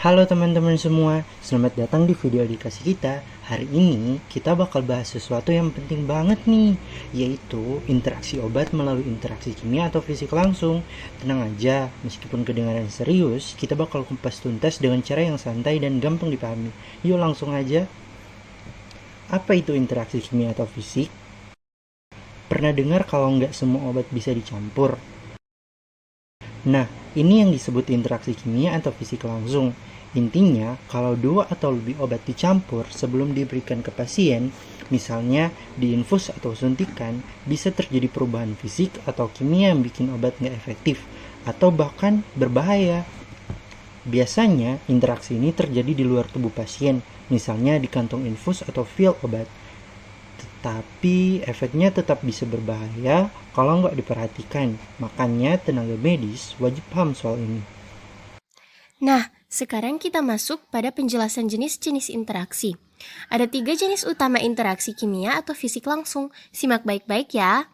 Halo teman-teman semua, selamat datang di video edukasi kita. Hari ini kita bakal bahas sesuatu yang penting banget nih, yaitu interaksi obat melalui interaksi kimia atau fisik langsung. Tenang aja, meskipun kedengaran serius, kita bakal kupas tuntas dengan cara yang santai dan gampang dipahami. Yuk langsung aja. Apa itu interaksi kimia atau fisik? Pernah dengar kalau nggak semua obat bisa dicampur? Nah, ini yang disebut interaksi kimia atau fisik langsung. Intinya, kalau dua atau lebih obat dicampur sebelum diberikan ke pasien, misalnya diinfus atau suntikan, bisa terjadi perubahan fisik atau kimia yang bikin obat nggak efektif, atau bahkan berbahaya. Biasanya, interaksi ini terjadi di luar tubuh pasien, misalnya di kantong infus atau vial obat. Tapi efeknya tetap bisa berbahaya kalau nggak diperhatikan. Makanya tenaga medis wajib paham soal ini. Nah, sekarang kita masuk pada penjelasan jenis-jenis interaksi. Ada 3 jenis utama interaksi kimia atau fisik langsung. Simak baik-baik ya.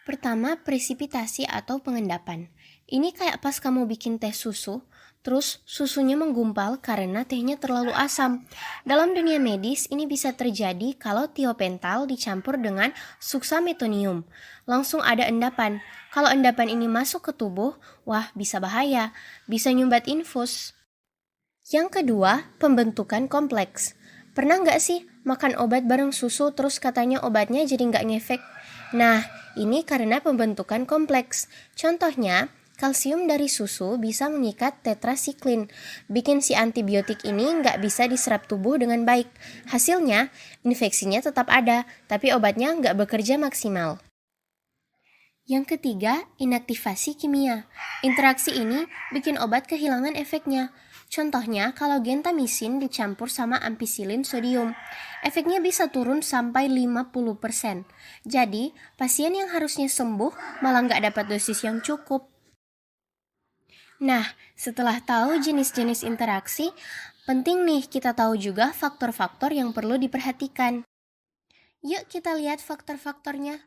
Pertama, presipitasi atau pengendapan. Ini kayak pas kamu bikin teh susu, terus susunya menggumpal karena tehnya terlalu asam. Dalam dunia medis, ini bisa terjadi kalau tiopental dicampur dengan suksametonium. Langsung ada endapan. Kalau endapan ini masuk ke tubuh, wah bisa bahaya, bisa nyumbat infus. Yang kedua, pembentukan kompleks. Pernah nggak sih makan obat bareng susu terus katanya obatnya jadi nggak ngefek? Nah, ini karena pembentukan kompleks. Contohnya, kalsium dari susu bisa mengikat tetrasiklin, bikin si antibiotik ini nggak bisa diserap tubuh dengan baik. Hasilnya, infeksinya tetap ada, tapi obatnya nggak bekerja maksimal. Yang ketiga, inaktivasi kimia. Interaksi ini bikin obat kehilangan efeknya. Contohnya, kalau gentamisin dicampur sama ampicillin sodium, efeknya bisa turun sampai 50%. Jadi, pasien yang harusnya sembuh malah nggak dapat dosis yang cukup. Nah, setelah tahu jenis-jenis interaksi, penting nih kita tahu juga faktor-faktor yang perlu diperhatikan. Yuk kita lihat faktor-faktornya.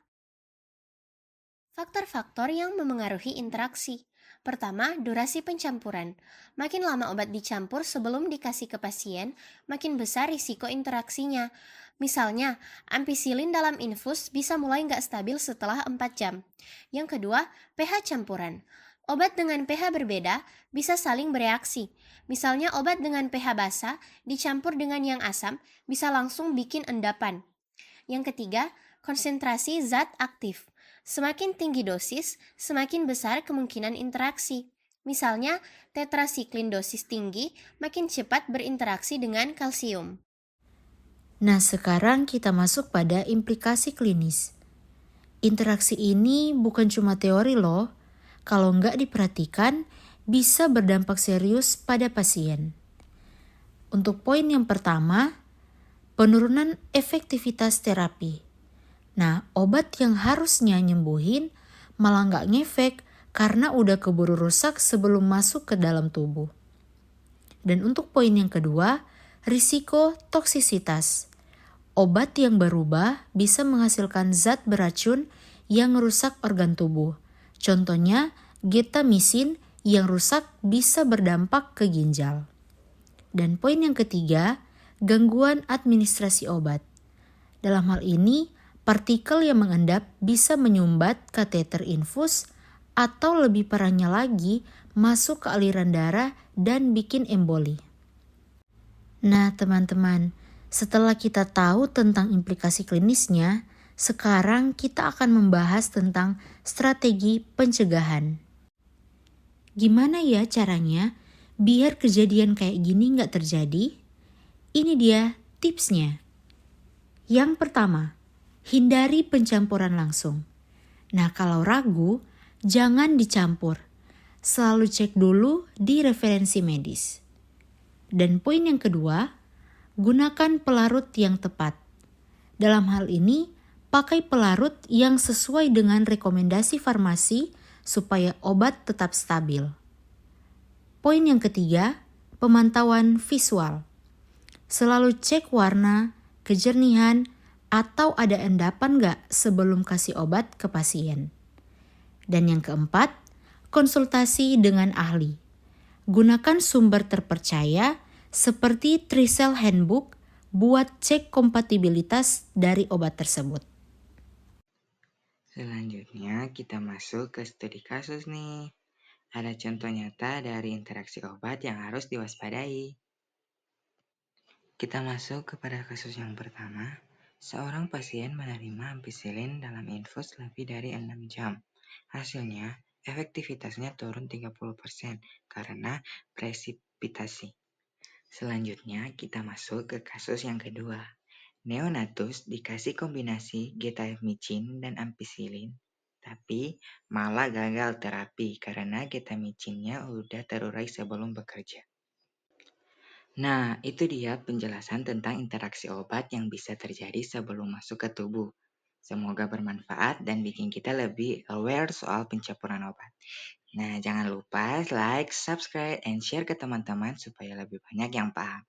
Faktor-faktor yang memengaruhi interaksi. Pertama, durasi pencampuran. Makin lama obat dicampur sebelum dikasih ke pasien, makin besar risiko interaksinya. Misalnya, ampicillin dalam infus bisa mulai nggak stabil setelah 4 jam. Yang kedua, pH campuran. Obat dengan pH berbeda bisa saling bereaksi. Misalnya obat dengan pH basa dicampur dengan yang asam bisa langsung bikin endapan. Yang ketiga, konsentrasi zat aktif. Semakin tinggi dosis, semakin besar kemungkinan interaksi. Misalnya, tetrasiklin dosis tinggi makin cepat berinteraksi dengan kalsium. Nah, sekarang kita masuk pada implikasi klinis. Interaksi ini bukan cuma teori loh, kalau nggak diperhatikan bisa berdampak serius pada pasien. Untuk poin yang pertama, penurunan efektivitas terapi. Nah, obat yang harusnya nyembuhin malah nggak ngefek karena udah keburu rusak sebelum masuk ke dalam tubuh. Dan untuk poin yang kedua, risiko toksisitas. Obat yang berubah bisa menghasilkan zat beracun yang merusak organ tubuh. Contohnya, gentamisin yang rusak bisa berdampak ke ginjal. Dan poin yang ketiga, gangguan administrasi obat. Dalam hal ini, partikel yang mengendap bisa menyumbat kateter infus atau lebih parahnya lagi masuk ke aliran darah dan bikin emboli. Nah teman-teman, setelah kita tahu tentang implikasi klinisnya, sekarang kita akan membahas tentang strategi pencegahan. Gimana ya caranya biar kejadian kayak gini nggak terjadi? Ini dia tipsnya. Yang pertama, hindari pencampuran langsung. Nah, kalau ragu, jangan dicampur. Selalu cek dulu di referensi medis. Dan poin yang kedua, gunakan pelarut yang tepat. Dalam hal ini, pakai pelarut yang sesuai dengan rekomendasi farmasi supaya obat tetap stabil. Poin yang ketiga, pemantauan visual. Selalu cek warna, kejernihan, atau ada endapan nggak sebelum kasih obat ke pasien. Dan yang keempat, konsultasi dengan ahli. Gunakan sumber terpercaya seperti Trisel Handbook buat cek kompatibilitas dari obat tersebut. Selanjutnya kita masuk ke studi kasus nih. Ada contoh nyata dari interaksi obat yang harus diwaspadai. Kita masuk kepada kasus yang pertama. Seorang pasien menerima ampicillin dalam infus lebih dari 6 jam. Hasilnya, efektivitasnya turun 30% karena presipitasi. Selanjutnya, kita masuk ke kasus yang kedua. Neonatus dikasih kombinasi getamicin dan ampicillin, tapi malah gagal terapi karena getamicinnya udah terurai sebelum bekerja. Nah, itu dia penjelasan tentang interaksi obat yang bisa terjadi sebelum masuk ke tubuh. Semoga bermanfaat dan bikin kita lebih aware soal pencampuran obat. Nah, jangan lupa like, subscribe, and share ke teman-teman supaya lebih banyak yang paham.